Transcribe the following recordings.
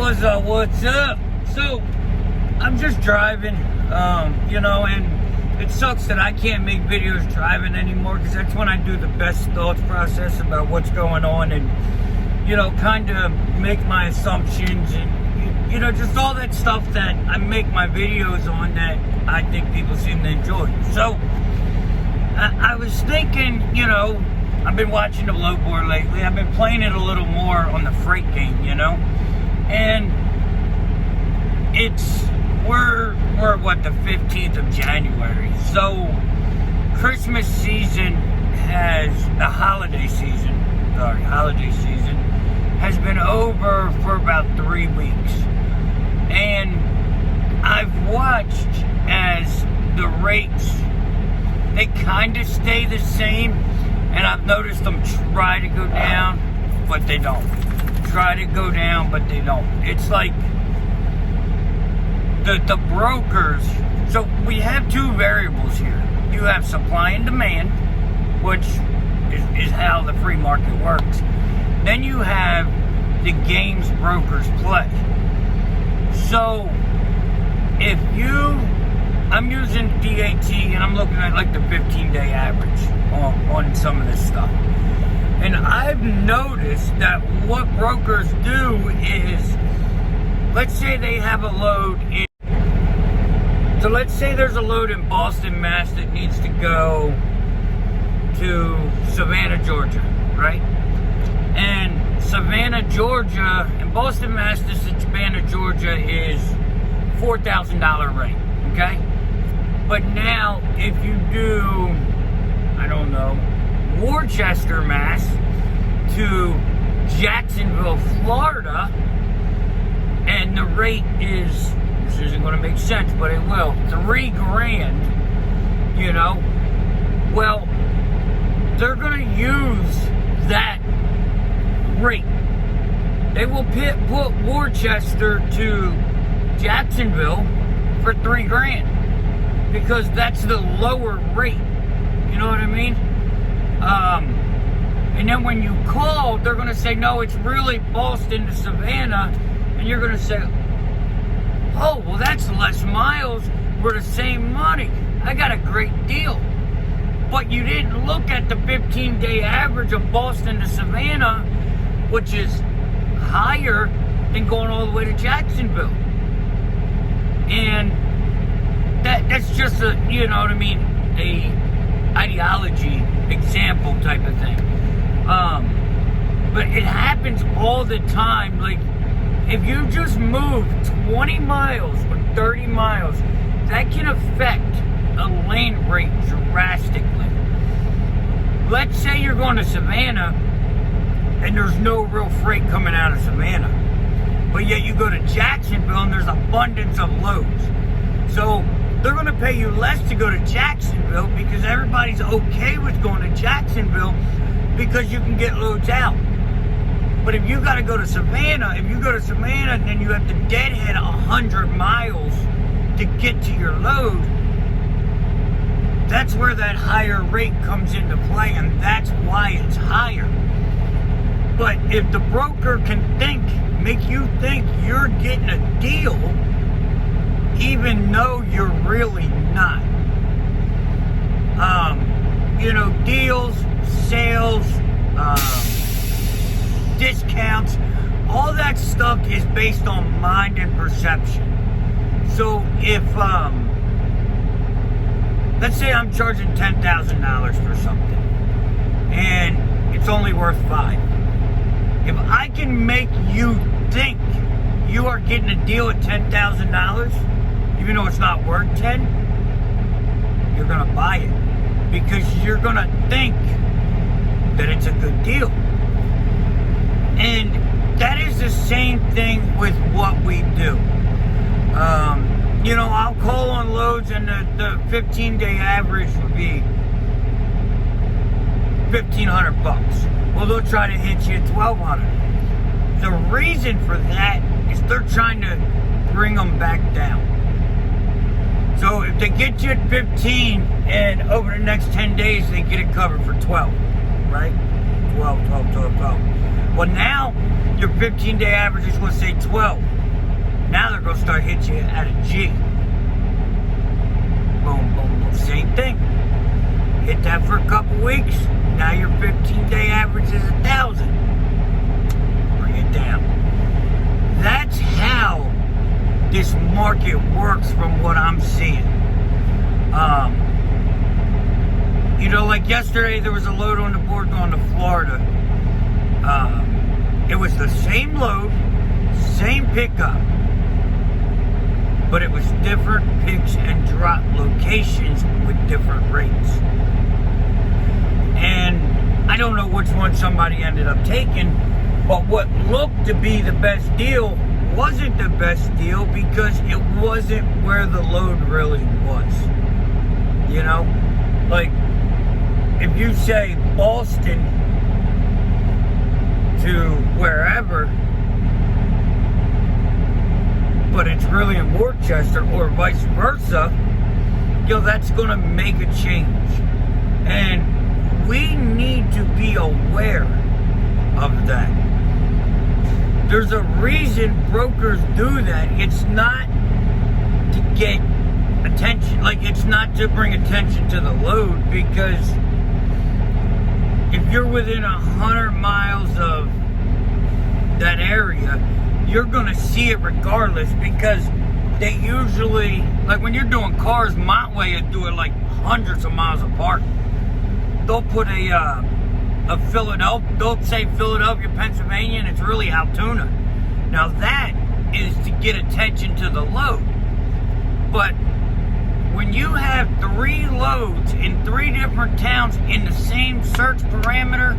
What's up? What's up? So, I'm just driving, and it sucks that I can't make videos driving anymore because that's when I do the best thoughts process about what's going on and, kind of make my assumptions and, just all that stuff that I make my videos on that I think people seem to enjoy. So, I was thinking, I've been watching the low board lately. I've been playing it a little more on the freight game, and we're the 15th of January. So Christmas season holiday season has been over for about 3 weeks. And I've watched as the rates, they kind of stay the same. And I've noticed them try to go down, but they don't. Try to go down, but they don't. It's like the brokers. So we have two variables here. You have supply and demand, which is how the free market works. Then you have the games brokers play. So if I'm using DAT and I'm looking at like the 15-day average on some of this stuff. And I've noticed that what brokers do is, let's say they have a load in, so let's say there's a load in Boston, Mass that needs to go to Savannah, Georgia, right? And Savannah, Georgia, and Boston, Mass to Savannah, Georgia is $4,000 rate, okay? But now, if you do, Worcester, Mass to Jacksonville, Florida, and the rate is, this isn't going to make sense, but it will, $3,000, well, they're going to use that rate. They will put Worcester to Jacksonville for $3,000 because that's the lower rate. You know what I mean? And then when you call, they're going to say, no, it's really Boston to Savannah. And you're going to say, oh, well, that's less miles for the same money. I got a great deal. But you didn't look at the 15-day average of Boston to Savannah, which is higher than going all the way to Jacksonville. And that's just a, a ideology example type of thing. But it happens all the time. Like, if you just move 20 miles or 30 miles, that can affect a lane rate drastically. Let's say you're going to Savannah and there's no real freight coming out of Savannah, but yet you go to Jacksonville and there's abundance of loads. So they're going to pay you less to go to Jacksonville because everybody's okay with going to Jacksonville because you can get loads out. But if you got to go to Savannah, then you have to deadhead 100 miles to get to your load. That's where that higher rate comes into play, and that's why it's higher. But if the broker can make you think you're getting a deal, even though you're really not. Deals, sales, discounts, all that stuff is based on mind and perception. So if, let's say I'm charging $10,000 for something, and it's only worth $5,000. If I can make you think you are getting a deal at $10,000, even though it's not worth $10,000, you're going to buy it because you're going to think that it's a good deal. And that is the same thing with what we do. I'll call on loads and the 15-day average would be $1,500. Well, they'll try to hit you at $1,200. The reason for that is they're trying to bring them back down. So if they get you at 15 and over the next 10 days they get it covered for 12, right? 12. Well, now your 15-day average is going to say 12. Now they're going to start hitting you at a G. Boom, boom, boom. Same thing. Hit that for a couple weeks. Now your 15-day average is 1,000. Bring it down. That's how this market works from what I'm seeing. Like yesterday, there was a load on the board going to Florida. It was the same load, same pickup, but it was different picks and drop locations with different rates. And I don't know which one somebody ended up taking, but what looked to be the best deal wasn't the best deal because it wasn't where the load really was. Like, if you say Boston to wherever, but it's really in Worcester or vice versa, that's going to make a change. And we need to be aware of that. There's a reason brokers do that. It's not to get attention, like it's not to bring attention to the load, because if you're within 100 miles of that area, you're gonna see it regardless, because they usually, like when you're doing cars my way, you do it like hundreds of miles apart. They'll put a Philadelphia, they'll say Philadelphia, Pennsylvania, and it's really Altoona. Now that is to get attention to the load. But when you have 3 loads in 3 different towns in the same search parameter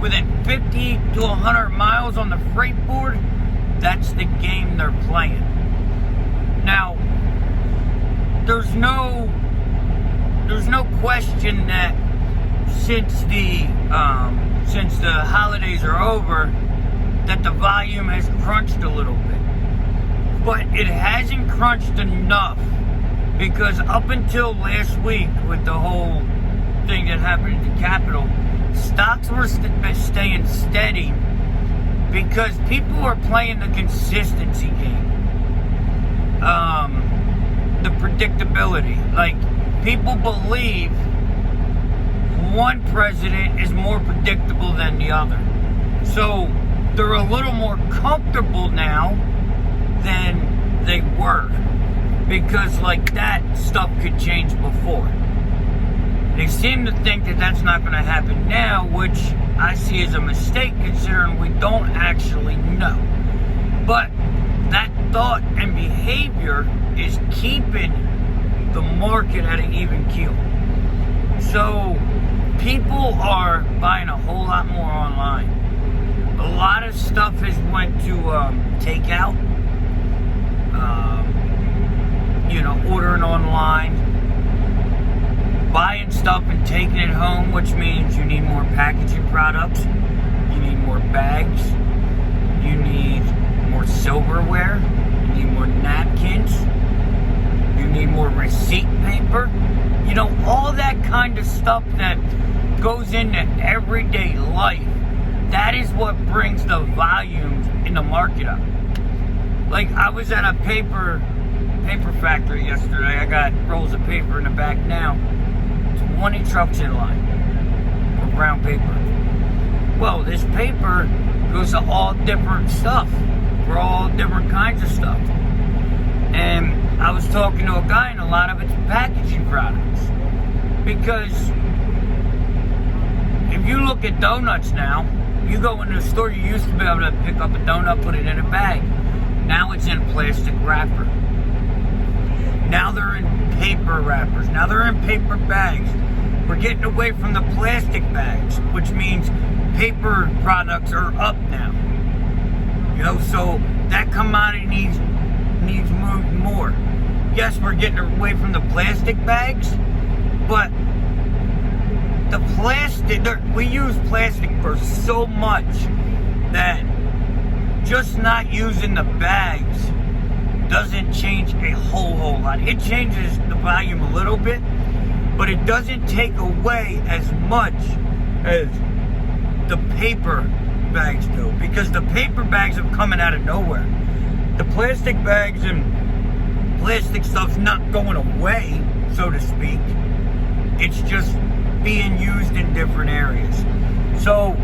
within 50 to 100 miles on the freight board, that's the game they're playing. Now, there's no question that since the holidays are over, that the volume has crunched a little bit, but it hasn't crunched enough, because up until last week with the whole thing that happened at the Capitol, stocks were staying steady because people are playing the consistency game, the predictability. Like, people believe one president is more predictable than the other. So they're a little more comfortable now than they were, because like that stuff could change before. They seem to think that that's not going to happen now, which I see as a mistake considering we don't actually know. But that thought and behavior is keeping the market at an even keel. So people are buying a whole lot more online. A lot of stuff has went to takeout, ordering online, buying stuff and taking it home, which means you need more packaging products, you need more bags, you need more silverware, you need more napkins, you need more receipt paper, all that kind of stuff that goes into everyday life. That is what brings the volumes in the market up. Like, I was at a paper factory yesterday. I got rolls of paper in the back now. 20 trucks in line for brown paper. Well, this paper goes to all different stuff, for all different kinds of stuff. And I was talking to a guy, and a lot of it's packaging products. Because if you look at donuts now, you go into the store, you used to be able to pick up a donut, put it in a bag. Now it's in a plastic wrapper. Now they're in paper wrappers. Now they're in paper bags. We're getting away from the plastic bags, which means paper products are up now. So that commodity needs moved more. Yes, we're getting away from the plastic bags, but the plastic, we use plastic for so much that just not using the bags doesn't change a whole lot. It changes the volume a little bit, but it doesn't take away as much as the paper bags do, because the paper bags are coming out of nowhere. the plastic bags and plastic stuff's not going away, so to speak. It's just being used in different areas. So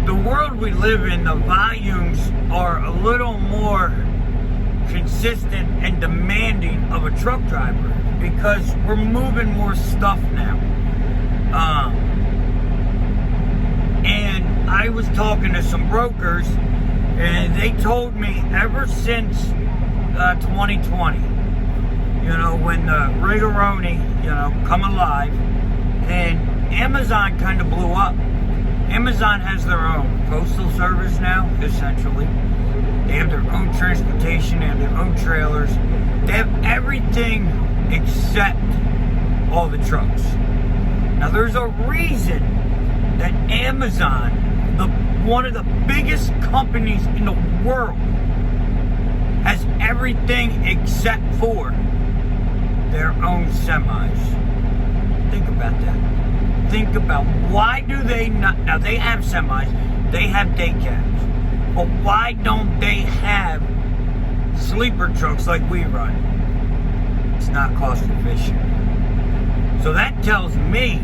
the world we live in, the volumes are a little more consistent and demanding of a truck driver because we're moving more stuff now. And I was talking to some brokers, and they told me ever since 2020, when the Rigaroni, come alive, and Amazon kind of blew up. Amazon has their own postal service now, essentially. They have their own transportation, they have their own trailers. They have everything except all the trucks. Now, there's a reason that Amazon, one of the biggest companies in the world, has everything except for their own semis. Think about that. Think about why do they not? Now, they have semis, they have day cabs, but why don't they have sleeper trucks like we run? It's not cost efficient. So that tells me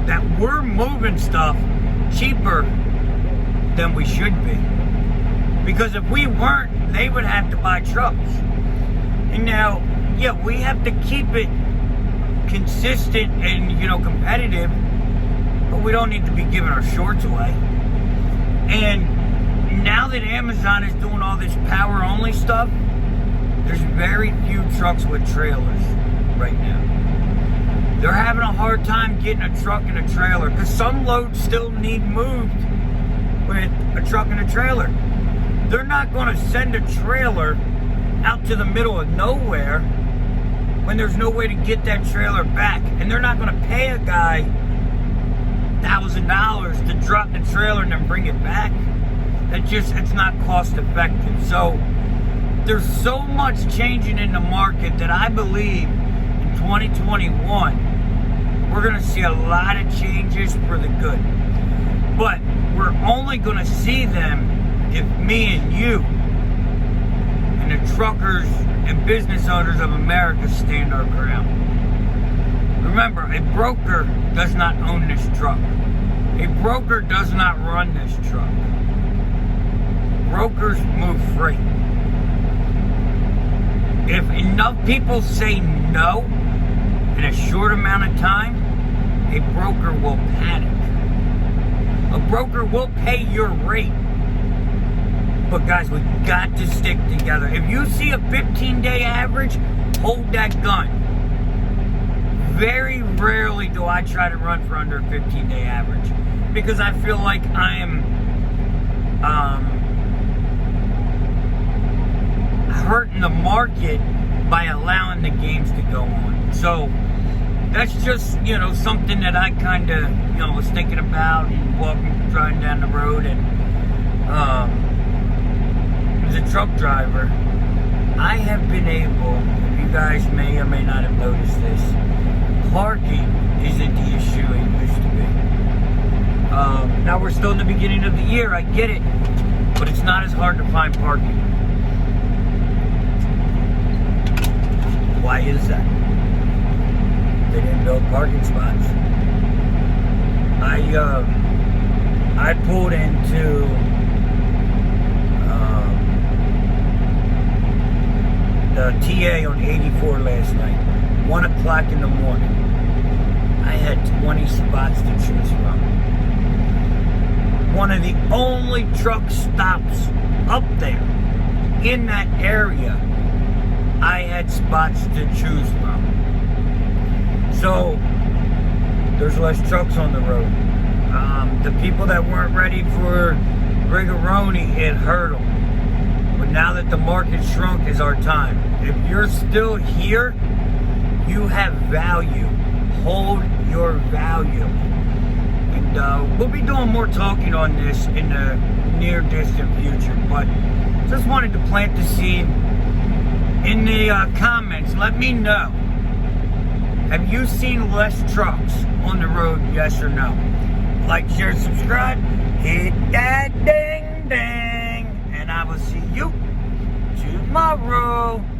that we're moving stuff cheaper than we should be. Because if we weren't, they would have to buy trucks. And now, yeah, we have to keep it consistent and, competitive, but we don't need to be giving our shorts away. And now that Amazon is doing all this power-only stuff, there's very few trucks with trailers right now. They're having a hard time getting a truck and a trailer because some loads still need moved with a truck and a trailer. They're not going to send a trailer out to the middle of nowhere when there's no way to get that trailer back. And they're not going to pay a guy $1,000 to drop the trailer and then bring it back. It's not cost effective. So there's so much changing in the market that I believe in 2021 we're going to see a lot of changes for the good. But we're only going to see them if me and you and the truckers and business owners of America stand our ground. Remember, a broker does not own this truck. A broker does not run this truck. Brokers move freight. If enough people say no in a short amount of time, a broker will panic. A broker will pay your rate. But guys, we got to stick together. If you see a 15-day average, hold that gun. Very rarely do I try to run for under a 15-day average because I feel like I am hurting the market by allowing the games to go on. So that's just, something that I kind of, was thinking about and driving down the road. And as a truck driver, I have been able, you guys may or may not have noticed this, parking isn't the issue it used to be. Now we're still in the beginning of the year, I get it, but it's not as hard to find parking. Why is that? They didn't build parking spots. I pulled into the TA on 84 last night, 1 o'clock in the morning. I had 20 spots to choose from. One of the only truck stops up there in that area, I had spots to choose from. So there's less trucks on the road. The people that weren't ready for Rigaroni, it hurt them. But now that the market shrunk is our time. If you're still here, you have value. Hold your value. And we'll be doing more talking on this in the near distant future. But just wanted to plant the seed. In the comments, let me know. Have you seen less trucks on the road, yes or no? Like, share, subscribe, hit that ding ding, and I will see you tomorrow.